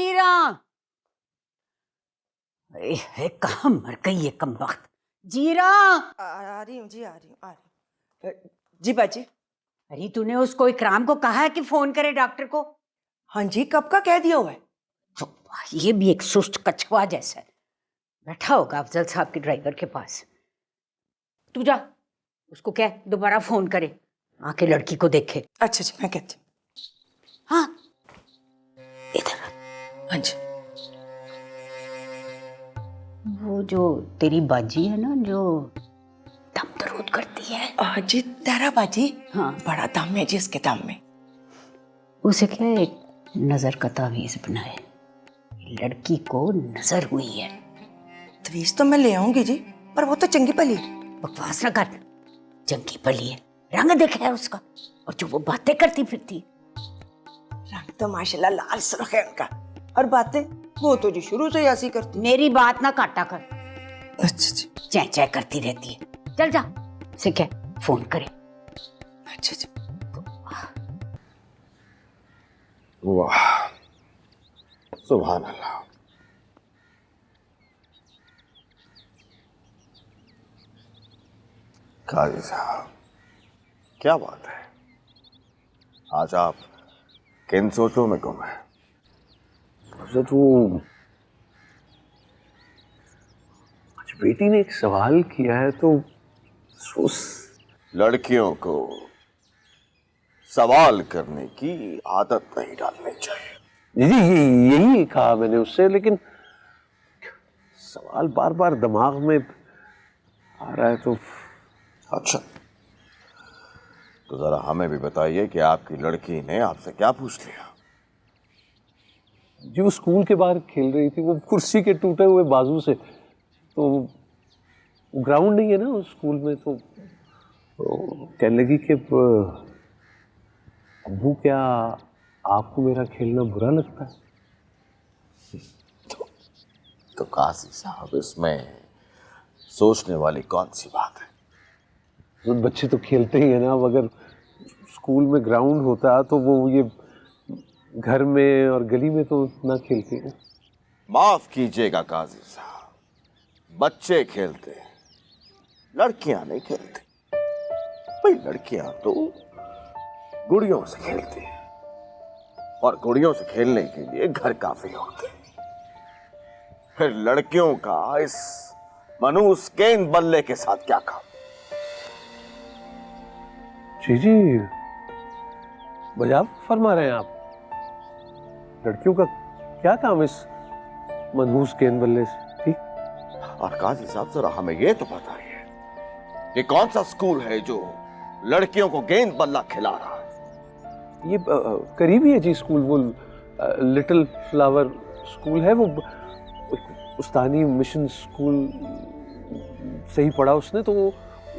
जीरा। कहाँ मर गई ये कमबख्त। जीरा। आ रही हूँ जी, आ रही हूँ जी बाजी। अरे तूने उसको इकराम को कहा है कि फोन करे डॉक्टर को? हाँ जी, कब का कह दिया हुआ है। तो ये भी एक सुस्त कछुआ जैसा है, बैठा होगा अफजल साहब के ड्राइवर के पास। तू जा उसको कह दोबारा फोन करे, आके लड़की को देखे। अच्छा जी, मैं कहती हूँ। हाँ इधर। हाँ जी। वो जो तेरी बाजी है ना, जो दम दरूद करती है। हाँ जी, तारा बाजी। हाँ, बड़ा दम है जी इसके दम में। उसे क्या एक नजर का तावीज बनाए, लड़की को नजर हुई है। तवीज तो मैं ले आऊंगी जी, पर वो तो चंगी भली। बकवास न कर, चंगी भली है, रंग देखा है उसका, और जो वो बातें करती फिरती। रंग तो माशाल्लाह लाल सुर्ख है उनका, और बातें वो तो जी शुरू से ही ऐसी करती। मेरी बात ना काटा कर। अच्छा जी। चै चै करती रहती है। चल जा उसे क्या फोन करे। अच्छा जी। वाह सुभान अल्लाह। काजी साहब क्या बात है, आज आप किन सोचों में गुम है? मुझे तो आज बेटी ने एक सवाल किया है तो उस लड़कियों को सवाल करने की आदत नहीं डालनी चाहिए। जी यही कहा मैंने उससे, लेकिन सवाल बार बार दिमाग में आ रहा है तो। अच्छा तो जरा हमें भी बताइए कि आपकी लड़की ने आपसे क्या पूछ लिया? जी वो स्कूल के बाहर खेल रही थी, वो कुर्सी के टूटे हुए बाजू से, तो ग्राउंड नहीं है ना उस स्कूल में, तो कहने लगी कि अब्बू क्या आपको मेरा खेलना बुरा लगता है? तो काजी साहब इसमें सोचने वाली कौन सी बात है? तो बच्चे तो खेलते ही है ना, अगर स्कूल में ग्राउंड होता तो वो ये घर में और गली में तो ना खेलते हैं। माफ कीजिएगा काजी साहब, बच्चे खेलते हैं, लड़कियां नहीं खेलती। भाई लड़कियां तो गुड़ियों से खेलती हैं, और गुड़ियों से खेलने के लिए घर काफी होते हैं। फिर लड़कियों का इस मनूस गेंद बल्ले के साथ क्या काम? जी मजाक फरमा रहे हैं आप? लड़कियों का क्या काम इस मनहूस गेंद बल्ले से? ठीक। और काजी साहब जरा हमें यह तो बताइए कि कौन सा स्कूल है जो लड़कियों को गेंद बल्ला खिला रहा है? ये करीबी है जी स्कूल, वो लिटिल फ्लावर स्कूल है, वो उस्तानी मिशन स्कूल से ही पढ़ा उसने, तो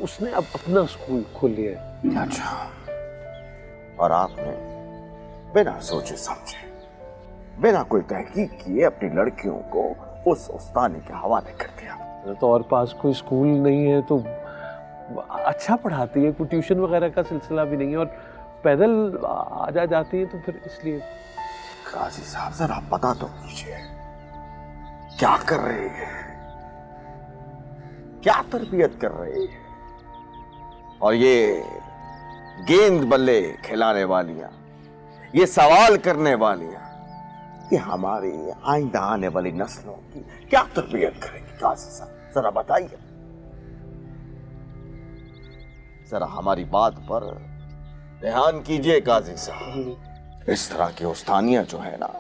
उसने अब अपना स्कूल खोल लिया है। अच्छा, और आपने बिना सोचे समझे, बिना कोई तहकीक किए अपनी लड़कियों को उस उस्तानी के हवाले कर दिया? तो और पास कोई स्कूल नहीं है, तो अच्छा पढ़ाती है, कोई ट्यूशन वगैरह का सिलसिला भी नहीं है, और पैदल आ जा जाती है, तो फिर इसलिए। काजी साहब जरा पता तो कीजिए क्या कर रही है, क्या तरबियत कर रही है? और ये गेंद बल्ले खिलाने वालियां, ये सवाल करने वालियां, ये हमारी आइंदा आने वाली नस्लों की क्या तरबियत करेंगी? काजी साहब जरा बताइए, जरा हमारी बात पर ध्यान कीजिए काजी साहब। इस तरह की उस्तानियां जो है ना,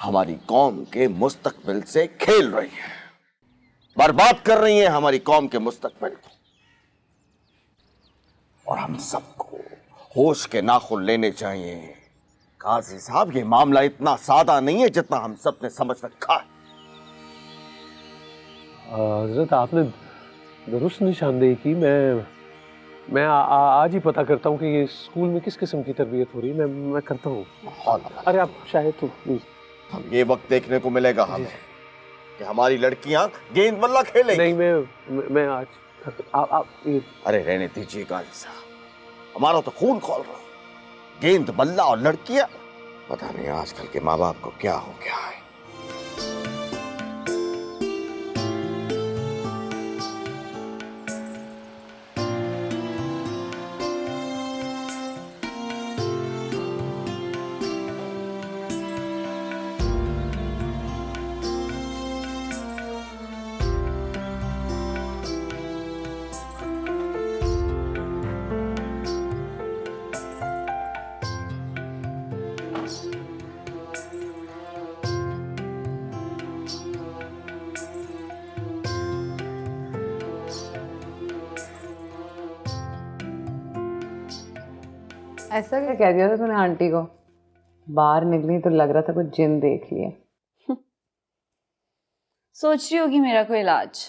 हमारी कौम के मुस्तकबिल से खेल रही है, बर्बाद कर रही है हमारी कौम के मुस्तकबिल को। और हम सबको होश के नाखुन लेने चाहिए। काजी साहब ये मामला इतना सादा नहीं है जितना हम सब ने समझ रखा है। हजरत आपने दुरुस्त निशानदेही की। मैं आज ही पता करता हूँ कि ये स्कूल में किस किस्म की तरबियत हो रही है। मैं करता हूँ। अरे आप शायद तो हम ये वक्त देखने को मिलेगा हमें कि हमारी लड़कियां गेंद बल्ला खेलेंगी। नहीं, मैं आज आप अरे रहने दीजिए काजी साहब, हमारा तो खून खौल रहा। गेंद बल्ला और लड़कियां, पता नहीं आजकल के माँ बाप को क्या हो गया है। ऐसा क्या कह दिया था तूने आंटी को? बाहर निकली तो लग रहा था कुछ जिन देख लिया। सोच रही होगी मेरा कोई इलाज,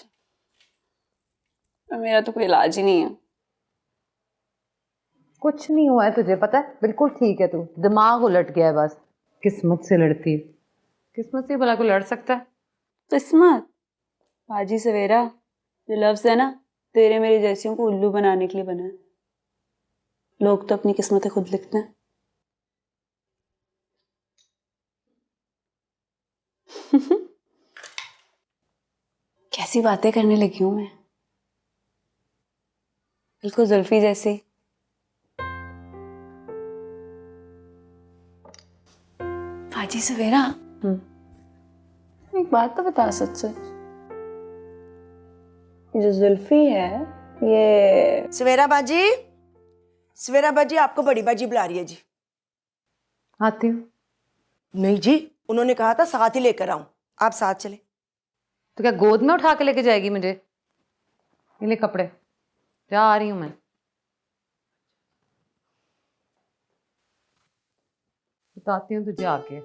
पर मेरा तो कोई इलाज ही नहीं है। कुछ नहीं हुआ है तुझे, पता है, बिल्कुल ठीक है तू। दिमाग उलट गया है बस। किस्मत से लड़ती है। किस्मत से भला कोई लड़ सकता है? किस्मत बाजी सवेरा, जो लफ्ज है ना, तेरे मेरे जैसियों को उल्लू बनाने के लिए बना है। लोग तो अपनी किस्मतें खुद लिखते हैं। कैसी बातें करने लगी हूं मैं, बिल्कुल जुल्फी जैसी। बाजी सवेरा, एक बात तो बता सच सच, ये जो जुल्फी है ये सवेरा बाजी, सवेरा बाजी, आपको बड़ी बाजी बुला रही है जी। आती हूँ। नहीं जी, उन्होंने कहा था साथ ही लेकर आऊं, आप साथ चले। तो क्या गोद में उठा के लेके जाएगी मुझे? ये ले कपड़े, जा आ रही हूँ मैं। बताती हूँ तुझे आके।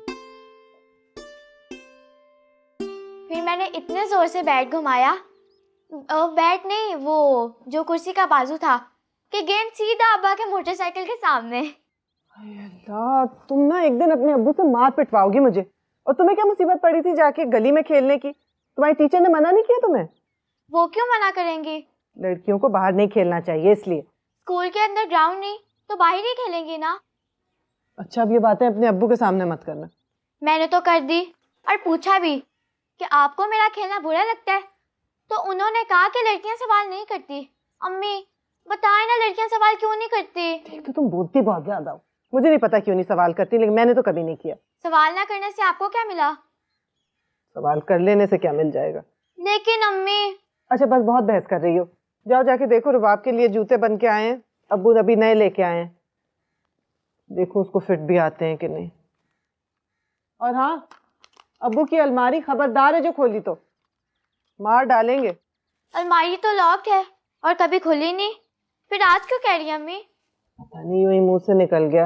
फिर मैंने इतने जोर से बैट घुमाया, बैट नहीं, वो जो कुर्सी का बाजू था, कि गेंद सीधा अब्बा के मोटरसाइकिल के सामने। अल्लाह, तुम ना एक दिन अपने अब्बू से मार पिटवाओगी मुझे। और तुम्हें क्या मुसीबत पड़ी थी जाके गली में खेलने की? तुम्हारी टीचर ने मना नहीं किया तुम्हें? वो क्यों मना करेंगी? लड़कियों को बाहर नहीं खेलना चाहिए इसलिए। स्कूल के अंदर ग्राउंड नहीं तो बाहर ही खेलेंगी ना। अच्छा, अब ये बातें अपने अब्बू के सामने मत करना। मैंने तो कर दी और पूछा भी कि आपको मेरा खेलना बुरा लगता है, तो उन्होंने कहा कि लड़कियां सवाल नहीं करती। अम्मी बताए ना, लड़कियां सवाल क्यों नहीं करती? तो तुम बोलती बहुत ज्यादा हो। मुझे नहीं पता क्यों नहीं सवाल करती, लेकिन मैंने तो कभी नहीं किया। सवाल ना करने से आपको क्या मिला? सवाल कर लेने से क्या मिल जाएगा? लेकिन अम्मी। अच्छा बस, बहुत बहस कर रही हो। जाओ जाके देखो, रुबाब के लिए जूते बन के आए हैं, अब्बू अभी नए लेके आए हैं। देखो उसको फिट भी आते हैं कि नहीं। और हाँ, अब्बू की अलमारी खबरदार है जो खोली तो मार डालेंगे। अलमारी तो लॉक्ड है और कभी खुली नहीं, फिर आज क्यों कह रही है अम्मी? पता नहीं, वही मुंह से निकल गया।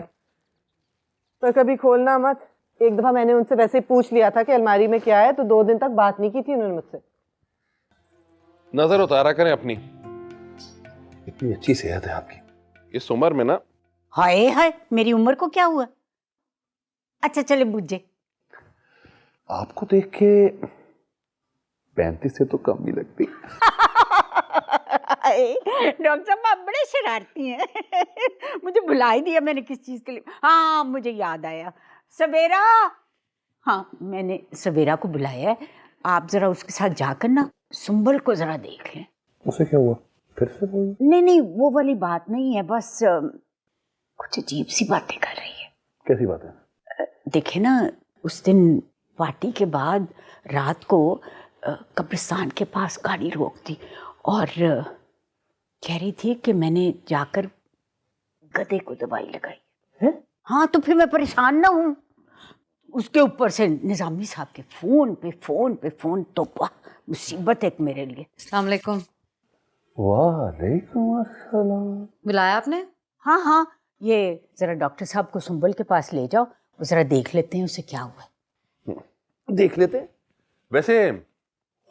पर कभी खोलना मत। एक दफा मैंने उनसे वैसे ही पूछ लिया था कि अलमारी में क्या है, तो 2 दिन तक बात नहीं की थी उन्होंने मुझसे। नजर उतारा करें अपनी। इतनी अच्छी सेहत है आपकी इस उम्र में ना। हाय हाय, मेरी उम्र को क्या हुआ? अच्छा चले बुझे। आपको देख के 35 से तो कम ही लगती। डॉक्टर साहब आप बड़े शरारती हैं। मुझे बुला ही दिया मैंने किस चीज के लिए। हाँ मुझे याद आया, सवेरा। हाँ मैंने सवेरा को बुलाया है, आप जरा उसके साथ जाकर ना सुंबल को जरा देख लें। उसे क्या हुआ? फिर से बोल। नहीं नहीं वो वाली बात नहीं है, बस कुछ अजीब सी बातें कर रही है। कैसी बात है? देखे ना, उस दिन पार्टी के बाद रात को कब्रिस्तान के पास गाड़ी रोक दी और कह रही थी कि मैंने जाकर गधे को दवाई लगाई है। हाँ तो फिर मैं परेशान ना हूँ। उसके ऊपर से निजामी साहब के फोन पे फोन पे फोन, तो वाह मुसीबत है मेरे लिए। अस्सलाम वालेकुम। वालेकुम अस्सलाम। बुलाया आपने? हाँ हाँ, ये जरा डॉक्टर साहब को सुंबल के पास ले जाओ, वो जरा देख लेते हैं उसे क्या हुआ है। देख लेते हैं। वैसे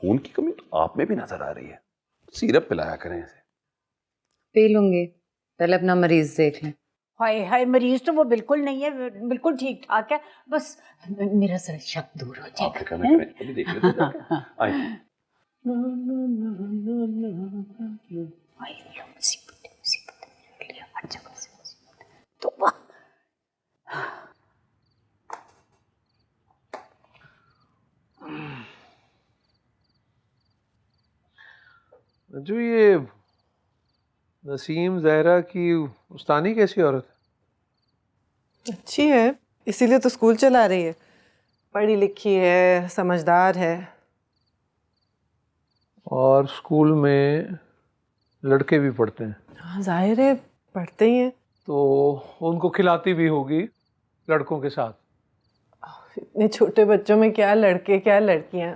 खून की कमी तो आप में भी नजर आ रही है, सिरप पिलाया करें इसे। पी लूंगी, पहले अपना मरीज देख लें। हाय हाय, मरीज तो वो बिल्कुल नहीं है, बिल्कुल ठीक ठाक है, बस मेरा जरा शक दूर हो आप जाएगा। फिक्र न करें, अभी देख लेते हैं जाके। आइए। हाय मुसीबत है, मुसीबत है, हर जगह से मुसीबत है। तो वाह जो ये नसीम ज़हरा की उस्तानी कैसी औरत है? अच्छी है, इसीलिए तो स्कूल चला रही है। पढ़ी लिखी है, समझदार है। और स्कूल में लड़के भी पढ़ते हैं? हाँ जाहिर है, पढ़ते ही हैं। तो उनको खिलाती भी होगी लड़कों के साथ? इतने छोटे बच्चों में क्या लड़के क्या लड़कियां,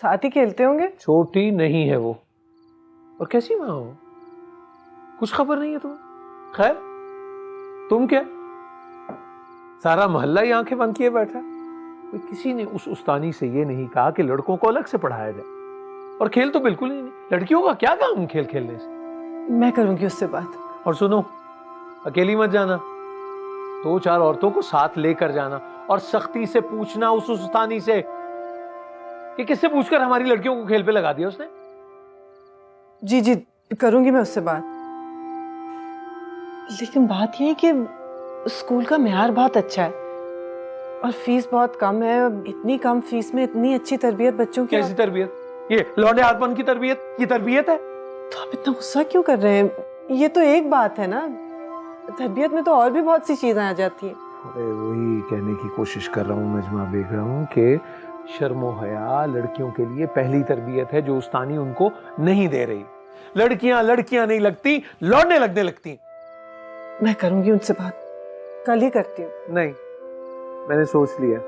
साथ ही खेलते होंगे। छोटी नहीं है वो। और कैसी माँ हो, कुछ खबर नहीं है तुम्हें? खैर, तुम क्या, सारा मोहल्ला ही आंखें बंद किए बैठा। कोई किसी ने उस उस्तानी से ये नहीं कहा कि लड़कों को अलग से पढ़ाया जाए। और खेल तो बिल्कुल ही नहीं, लड़कियों का क्या काम खेल खेलने से। मैं करूंगी उससे बात। और सुनो, अकेली मत जाना, 2-4 औरतों को साथ लेकर जाना और सख्ती से पूछना उस उस्तानी से कि किससे पूछकर हमारी लड़कियों को खेल पे लगा दिया उसने। जी जी, करूंगी मैं उससे बात। लेकिन बात यह है कि स्कूल का मेयार बहुत अच्छा है और फीस बहुत कम है। इतनी कम फीस में इतनी अच्छी तरबियत बच्चों की। कैसी तरबियत? ये लौंडे हारपन की तरबियत, ये तरबियत है? तो आप इतना गुस्सा क्यों कर रहे हैं? ये तो एक बात है ना, तरबियत में तो और भी बहुत सी चीजें आ जाती हैं। अरे वही कहने की कोशिश कर रहा हूँ नजमा बेगम कि शर्मो हया लड़कियों के लिए पहली तरबियत है जो उस्तानी उनको नहीं दे रही। लड़कियां लड़कियां नहीं लगती, लौंडे लगने लगती। मैं करूंगी उनसे बात, कल ही करती हूँ। नहीं, मैंने सोच लिया,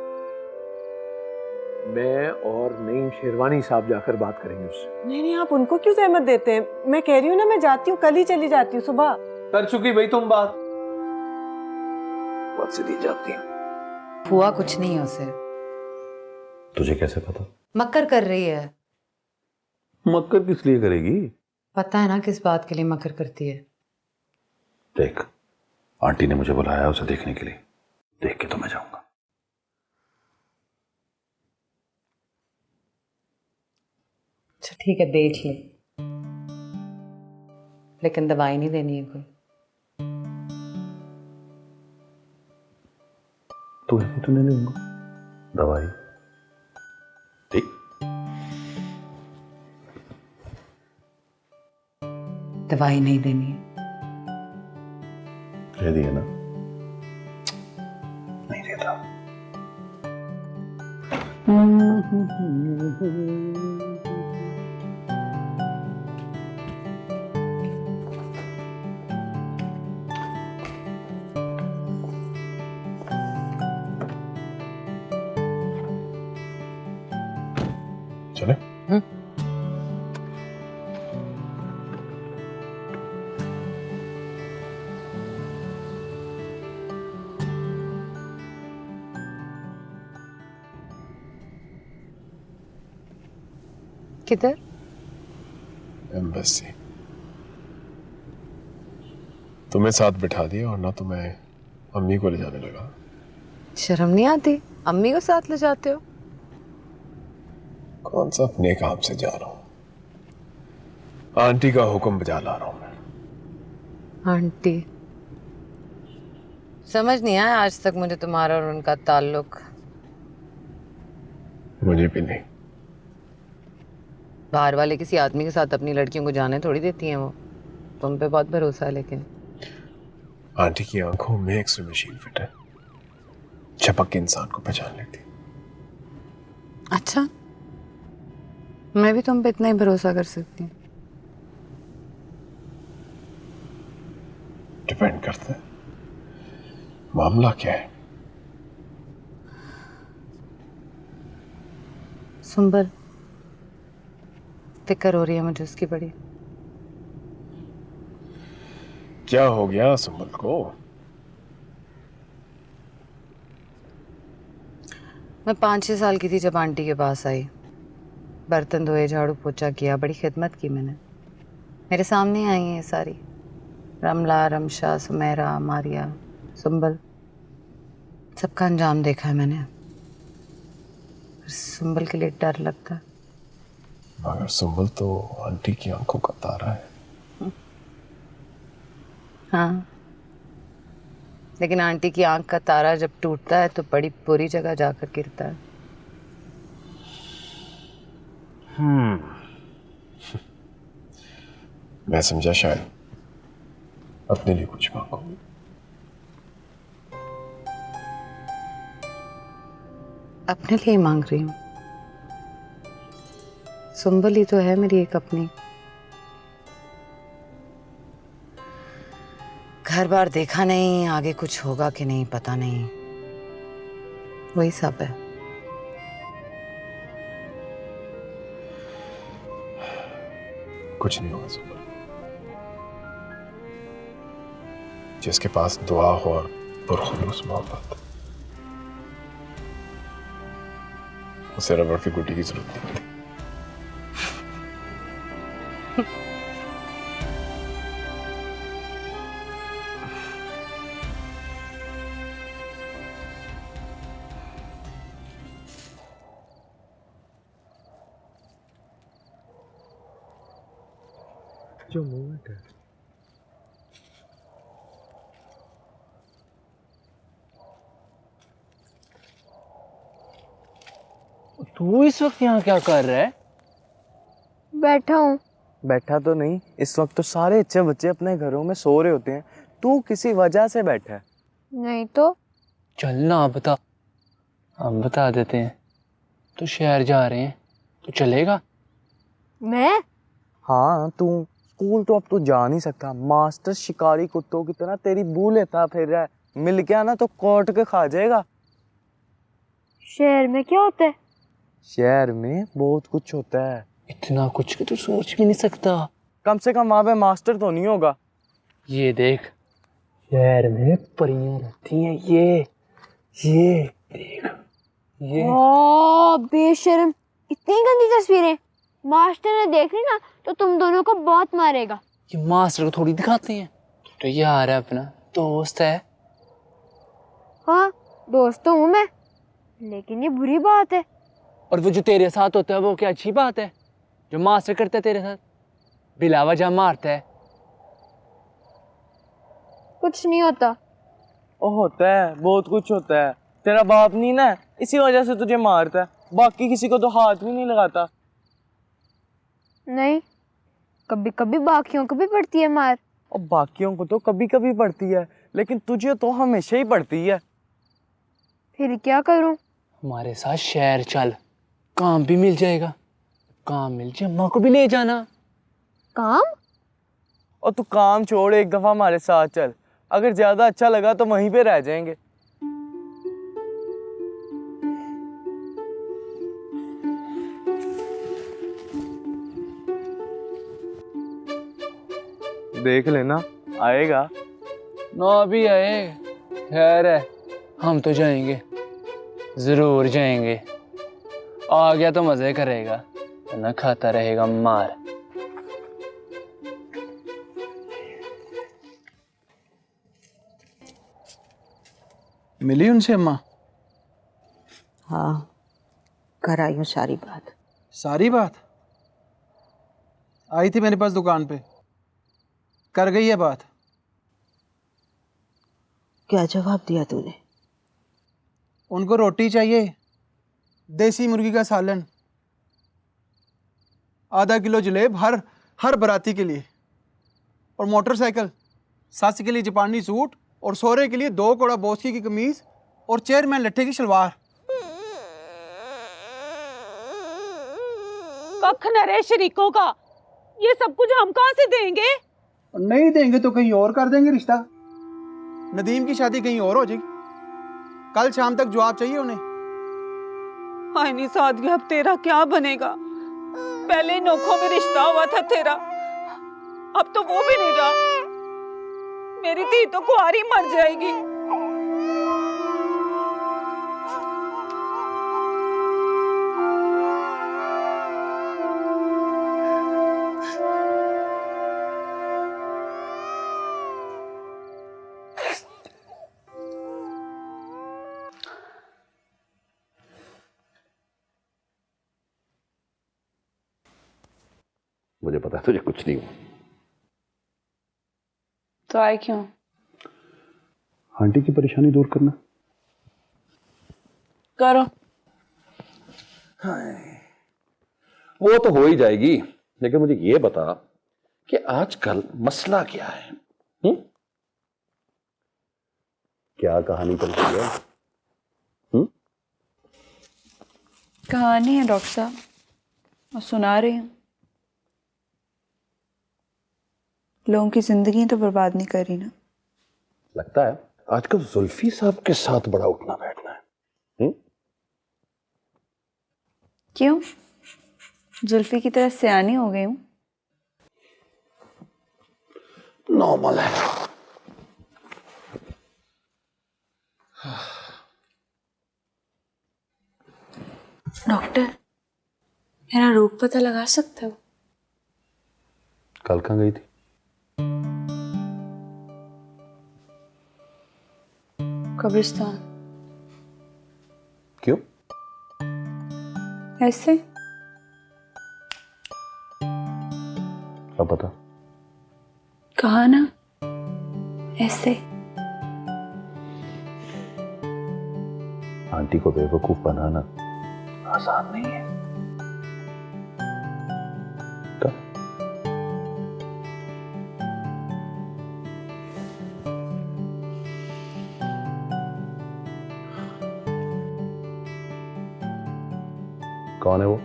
मैं और नईम शेरवानी साहब जाकर बात करेंगे उससे। नहीं नहीं, आप उनको क्यों जहमत देते हैं? मैं कह रही हूँ ना, मैं जाती हूँ, कल ही चली जाती हूँ सुबह। कर चुकी भाई तुम बात से दी जाती है। हुआ कुछ नहीं है उसे। तुझे कैसे पता? मक्कर कर रही है। मक्कर किस लिए करेगी? पता है ना किस बात के लिए मक्कर करती है। देख, आंटी ने मुझे बुलाया उसे देखने के लिए, देख के तो मैं जाऊंगा। अच्छा ठीक है, देख ले, लेकिन दवाई नहीं देनी है कोई। तू है तो नहीं लूंगा दवाई, ठीक? दवाई नहीं देनी है। कह दिया ना, नहीं देता। चले? किधर? एम्बेसी। तुम्हें साथ बिठा दिया और ना तुम्हें अम्मी को ले जाने लगा। शर्म नहीं आती? अम्मी को साथ ले जाते हो? कौन सा अपने काम से जा रहा हूँ, आंटी का हुक्म बजा ला रहा हूँ मैं। आंटी? समझ नहीं आया आज तक मुझे तुम्हारा और उनका ताल्लुक। मुझे भी नहीं। बाहर वाले किसी आदमी के साथ अपनी लड़कियों को जाने थोड़ी देती हैं वो। तुम पे बहुत भरोसा है। लेकिन आंटी की आंखों में एक्सरे मशीन फिट है, झपक के इंसान को पहचान लेती। अच्छा, मैं भी तुम पे इतना ही भरोसा कर सकती हूँ? डिपेंड करता है मामला क्या है। सुंबल, फिक्र हो रही है मुझे उसकी बड़ी। क्या हो गया सुंबल को? मैं 5-6 साल की थी जब आंटी के पास आई। बर्तन धोए, झाड़ू पोछा किया, बड़ी खिदमत की मैंने। मेरे सामने आई हैं सारी, रमला, रमशा, सुमेरा, मारिया, सुंबल, सबका अंजाम देखा है मैंने। सुंबल के लिए डर लगता है। मगर सुंबल तो आंटी की आंखों का तारा है। हाँ, लेकिन आंटी की आंख का तारा जब टूटता है तो बड़ी बुरी जगह जाकर गिरता है। मैं समझा शायद अपने लिए कुछ मांगो। अपने लिए ही मांग रही हूँ। सुंबल ही तो है मेरी एक अपनी। घर बार देखा नहीं, आगे कुछ होगा कि नहीं पता नहीं, वही सब है। कुछ नहीं होगा सुबह। जिसके पास दुआ हो और पुरखुलूस मोहब्बत, उसे रबड़ की गुड्डी की जरूरत नहीं होती। जो मोमेंट है तू इस वक्त यहाँ क्या कर रहा है? बैठा हूँ। बैठा तो नहीं, इस वक्त तो सारे अच्छे बच्चे अपने घरों में सो रहे होते हैं, तू किसी वजह से बैठा है। नहीं तो चल ना बता, हम बता देते हैं। तो शहर जा रहे हैं, तो चलेगा? मैं? हाँ तू। स्कूल तो अब तू जा नहीं सकता, मास्टर शिकारी कुत्तों की तरह तेरी बू लेता फिर रहा है। मिल गया ना तो कोर्ट के खा जाएगा। शहर में क्या होता है? शहर में बहुत कुछ होता है, इतना कुछ कि तू सोच भी नहीं सकता। कम से कम वहां पे मास्टर तो नहीं होगा। ये देख, शहर में परियां रहती हैं। ये देख, ये ओ बेशर्म, इतनी गंदी तस्वीरें। मास्टर ने देख ली ना तो तुम दोनों को बहुत मारेगा। ये मास्टर को थोड़ी दिखाते हैं। तो यार है, अपना दोस्त है। हाँ दोस्त तो हूँ मैं, लेकिन ये बुरी बात है। और वो जो तेरे साथ होता है वो क्या अच्छी बात है? जो मास्टर करता है तेरे साथ, बिला वजह मारता है। कुछ नहीं होता। ओ होता है, बहुत कुछ होता है। तेरा बाप नहीं ना, इसी वजह से तुझे मारता है, बाकी किसी को तो हाथ भी नहीं लगाता। नहीं, कभी कभी बाकियों को भी पड़ती है मार। और बाकियों को तो कभी कभी पड़ती है, लेकिन तुझे तो हमेशा ही पड़ती है। फिर क्या करूं? हमारे साथ शहर चल, काम भी मिल जाएगा। काम मिल जाए, अम्मा को भी ले जाना। काम? और तू काम छोड़, एक दफा हमारे साथ चल। अगर ज्यादा अच्छा लगा तो वहीं पे रह जाएंगे। देख लेना, आएगा ना भी आए। खैर है, हम तो जाएंगे, जरूर जाएंगे। आ गया तो मजे करेगा, ना खाता रहेगा मार। मिली उनसे अम्मा? हाँ, कर आई हूँ सारी बात। सारी बात? आई थी मेरे पास दुकान पे, कर गई है बात? क्या जवाब दिया तूने? उनको रोटी चाहिए, देसी मुर्गी का सालन, आधा किलो जलेब हर बराती के लिए, और मोटरसाइकिल, सास के लिए जापानी सूट, और सोरे के लिए 2 कोड़ा बोस्की की कमीज और चेयरमैन लट्ठे की शलवार। कख न रे शरीकों का, ये सब कुछ हम कहाँ से देंगे? नहीं देंगे तो कहीं और कर देंगे रिश्ता। नदीम की शादी कहीं और हो जाएगी, कल शाम तक जवाब चाहिए उन्हें। हाय नहीं सादिया, अब तेरा क्या बनेगा? पहले नोखों में रिश्ता हुआ था तेरा, अब तो वो भी नहीं रहा। मेरी धी तो कुंवारी मर जाएगी। मुझे पता है तुझे कुछ नहीं हुआ। तो आए क्यों? आंटी की परेशानी दूर करना। करो। वो तो हो ही जाएगी, लेकिन मुझे ये बता कि आजकल मसला क्या है। क्या कहानी चल रही है? कहानी है डॉक्टर साहब, और सुना रही हूँ। लोगों की जिंदगी तो बर्बाद नहीं करी ना। लगता है आजकल जुल्फी साहब के साथ बड़ा उठना बैठना है। क्यों? जुल्फी की तरह सयानी हो गई हूँ? नॉर्मल है। डॉक्टर, मेरा रोग पता लगा सकते हो? कल कहाँ गई थी? कब्रिस्तान। क्यों? ऐसे। अब बता। कहा ना, ऐसे। आंटी को बेवकूफ बनाना आसान नहीं है। तो कौन है वो?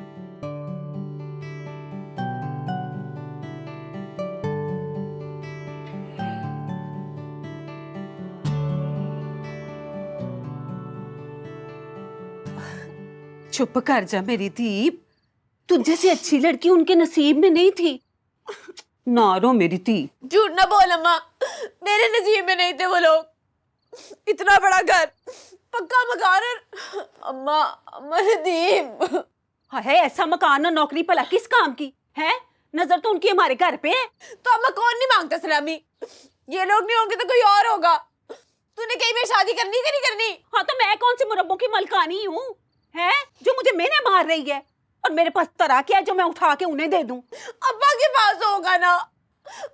चुप कर जा मेरी दीप, तुझे से अच्छी लड़की उनके नसीब में नहीं थी। ना रो मेरी दी। झूठ ना बोल अम्मा, मेरे नसीब में नहीं थे वो लोग। इतना बड़ा घर, पक्का मकान। अम्मा, अम्मा नदीम। है ऐसा मकान और नौकरी भला किस काम की है? नजर तो उनकी हमारे घर पे है। तो अम्मा कौन नहीं मांगता सलामी? ये लोग नहीं होंगे तो कोई और होगा। तूने कहीं में शादी करनी कि नहीं करनी? हाँ तो मैं कौन सी मुरब्बों की मलकानी हूँ है जो मुझे मेने मार रही है? और मेरे पास तरा क्या है जो मैं उठा के उन्हें दे दूं? अब्बा के पास होगा ना,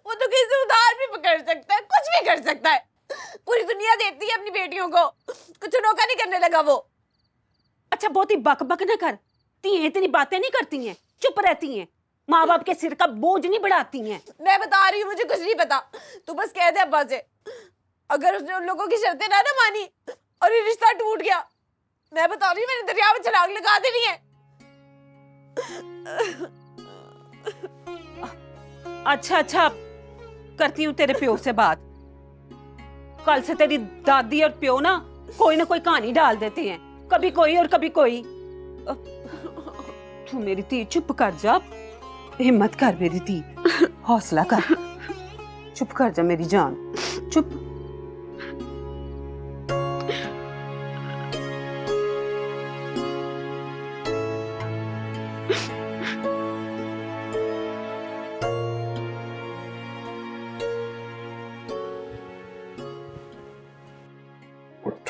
वो तो किसी से उधार भी पकड़ सकता है, कुछ भी कर सकता है। पूरी दुनिया देती है अपनी बेटियों को, कुछ नौका नहीं करने लगा वो। अच्छा बहुत ही बक बक न कर, तिये इतनी बातें नहीं करती हैं, चुप रहती हैं, माँ बाप के सिर का बोझ नहीं बढ़ाती हैं। मैं बता रही हूँ, मुझे कुछ नहीं पता। तू बस कह दे अब्बा से, अगर उसने उन लोगों की शर्तें ना मानी और ये रिश्ता टूट गया, मैं बता रही हूँ मैंने दरिया में छलांग लगा देनी है। अच्छा करती हूँ तेरे प्यो से बात। कल से तेरी दादी और प्यो ना कोई कहानी डाल देते हैं, कभी कोई और कभी कोई। तू मेरी धी चुप कर जा, हिम्मत कर मेरी धी, हौसला कर, चुप कर जा मेरी जान, चुप।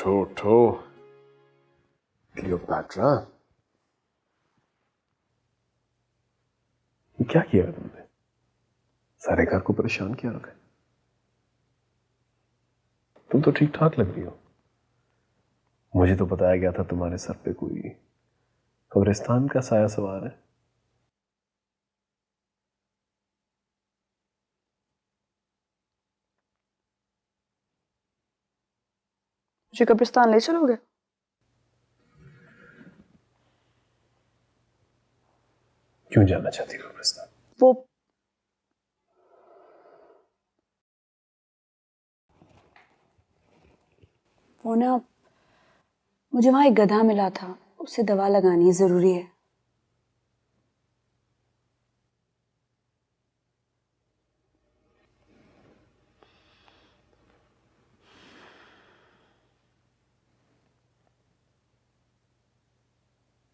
उठो क्लियोपैट्रा, क्या किया तुमने? सारे घर को परेशान किया रखा है। तुम तो ठीक ठाक लग रही हो। मुझे तो बताया गया था तुम्हारे सर पे कोई कब्रिस्तान का साया सवार है। मुझे कब्रिस्तान ले चलोगे? क्यों जाना चाहती हो कब्रिस्तान? वो ना, मुझे वहां एक गधा मिला था, उसे दवा लगानी जरूरी है।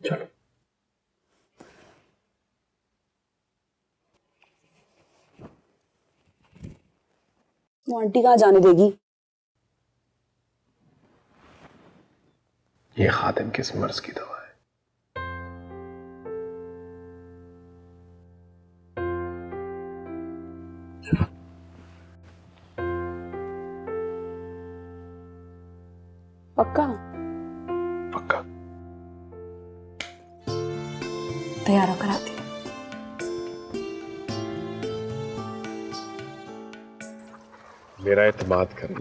चलो। वो आंटी कहाँ जाने देगी? ये खातिम किस मर्ज की दवा है? पक्का? पक्का। तैयार होकर आती है। मेरा एतमाद करें,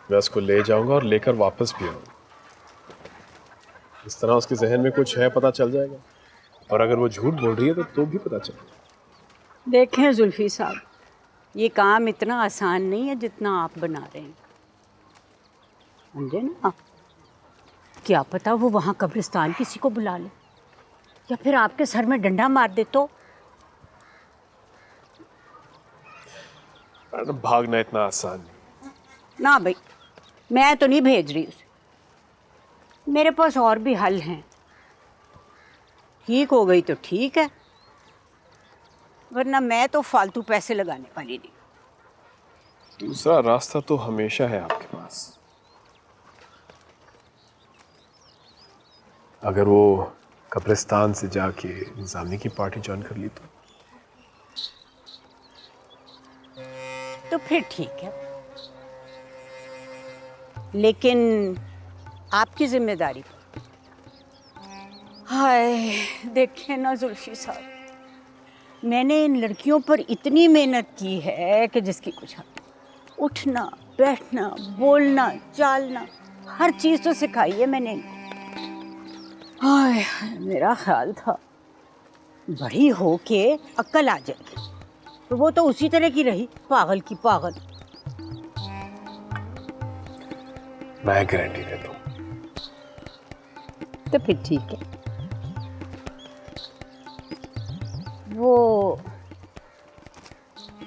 मैं उसको ले जाऊंगा और लेकर वापस भी आऊंगा। इस तरह उसके जहन में कुछ है पता चल जाएगा, और अगर वो झूठ बोल रही है तो भी पता चलेगा। देखें जुल्फी साहब, ये काम इतना आसान नहीं है जितना आप बना रहे हैं, समझे ना? क्या पता वो वहाँ कब्रिस्तान किसी को बुला ले, या फिर आपके सर में डंडा मार दे तो। मैडम, भागना इतना आसान नहीं। ना भाई, मैं तो नहीं भेज रही उसे, मेरे पास और भी हल हैं। ठीक हो गई तो ठीक है, वरना मैं तो फालतू पैसे लगाने वाली नहीं। दूसरा रास्ता तो हमेशा है आपके पास। अगर वो कब्रिस्तान से जाके निजामी की पार्टी ज्वाइन कर ली तो फिर ठीक है, लेकिन आपकी जिम्मेदारी पर। हाय, देखें ना जुल्फी साहब, मैंने इन लड़कियों पर इतनी मेहनत की है कि जिसकी कुछ हद नहीं। उठना, बैठना, बोलना, चालना, हर चीज़ तो सिखाई है मैंने इनको। हाय, मेरा ख्याल था बड़ी हो के अक्ल आ जाएगी, तो वो तो उसी तरह की रही, पागल की पागल। मैं गारंटी देता हूँ। तो फिर ठीक है। वो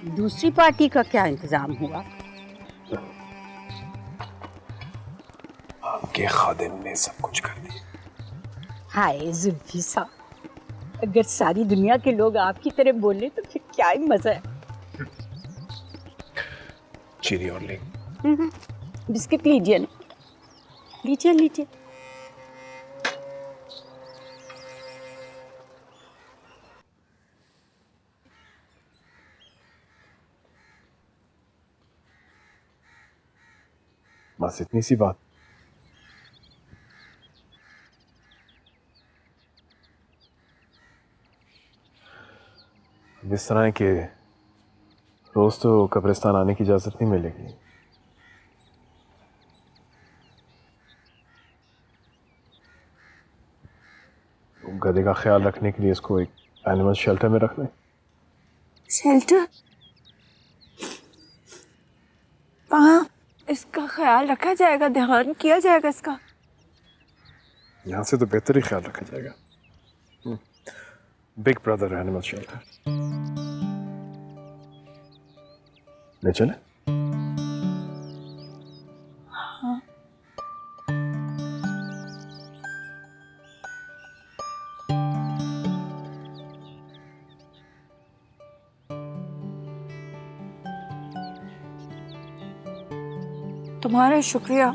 दूसरी पार्टी का क्या इंतजाम हुआ? आपके खादिम ने सब कुछ कर दिया। हाय जुल्फी साहब, अगर सारी दुनिया के लोग आपकी तरह बोले तो फिर क्या ही मजा है। चीनी और ले। बिस्किट लीजिए ना, लीजिए लीजिए। बस इतनी सी बात। इस तरह है कि रोज तो कब्रिस्तान आने की इजाजत नहीं मिलेगी। तो गधे का ख्याल रखने के लिए इसको एक एनिमल शेल्टर में रखना है। शेल्टर? कहाँ इसका ख्याल रखा जाएगा, ध्यान किया जाएगा इसका? यहाँ से तो बेहतर ही ख्याल रखा जाएगा। बिग ब्रदर एनिमल शेल्टर ले चले। हाँ। तुम्हारा शुक्रिया।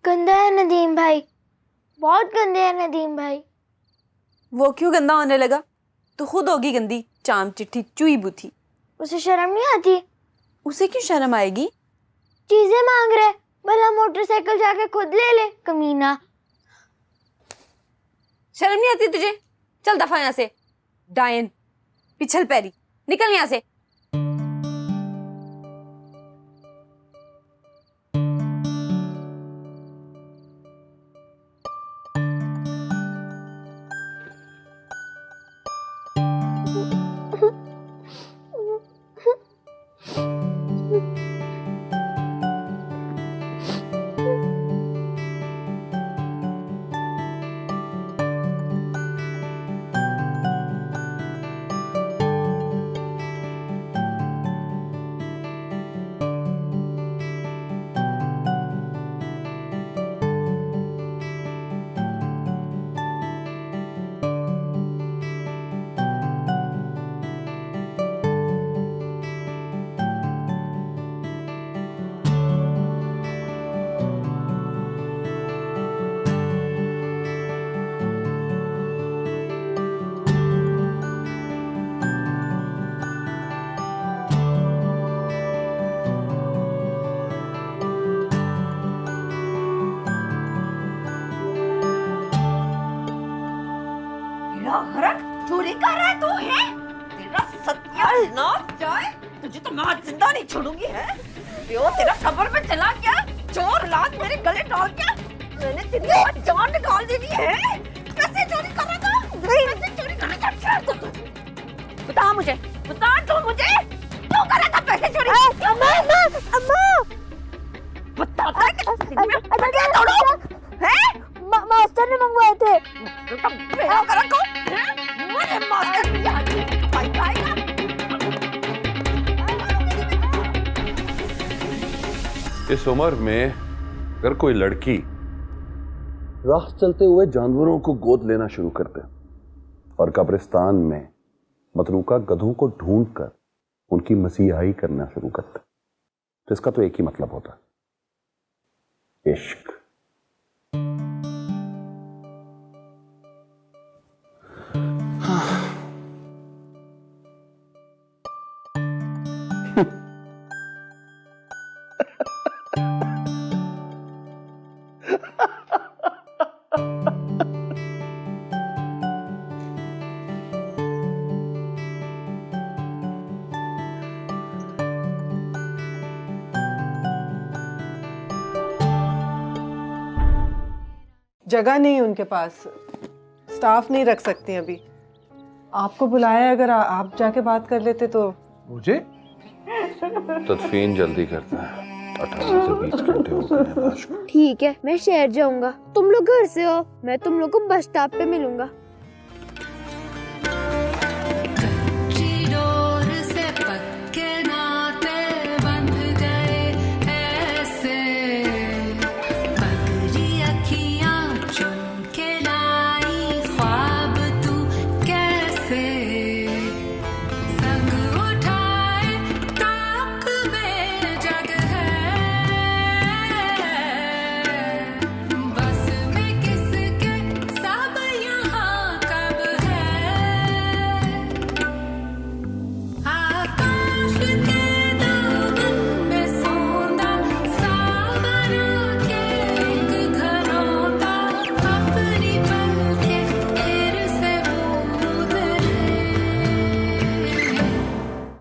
गंदा है नदीम भाई, बहुत गंदे है नदीम भाई। वो क्यों गंदा होने लगा? तू खुद होगी गंदी, चाम चिट्ठी चुई बुथी। उसे शर्म नहीं आती? उसे क्यों शर्म आएगी? चीजें मांग रहे, भला मोटरसाइकिल जाके खुद ले ले, कमीना। शर्म नहीं आती तुझे? चल दफा यहाँ से, डायन पिछल पैरी, निकल यहाँ से। चोरी कर रहा है तू है? तेरा सत्यानाश जाए, तुझे तो मैं आज जिंदा नहीं छोड़ूंगी है। यो तेरा कब्र में चला क्या? चोर लात मेरे गले डाल क्या? मैंने तेरी जान निकाल दी है। पैसे चोरी कर रहा था? पैसे चोरी कर रहा था? बता मुझे, बता तू मुझे, क्यों कर रहा था पैसे चोरी? अम्मा, अम्मा, अम्मा, बता क्या तोड़ो? हैं? मास्टर ने मंगवाए थे। क्या कर रखो? मुझे मास्टर की याद पाई पाएगा। इस उम्र में अगर कोई लड़की राह चलते हुए जानवरों को गोद लेना शुरू कर दे और कब्रिस्तान में मतरूका गधों को ढूंढकर उनकी मसीहाई करना शुरू कर दे, तो इसका तो एक ही मतलब होता है, इश्क। जगह नहीं उनके पास, स्टाफ नहीं रख सकती अभी। आपको बुलाया है, अगर आप जाके बात कर लेते तो। मुझे तदफीन जल्दी करता है, 18 से 20 घंटे हो गए। ठीक है, मैं शहर जाऊंगा, तुम लोग घर से हो, मैं तुम लोग को बस स्टॉप पे मिलूंगा।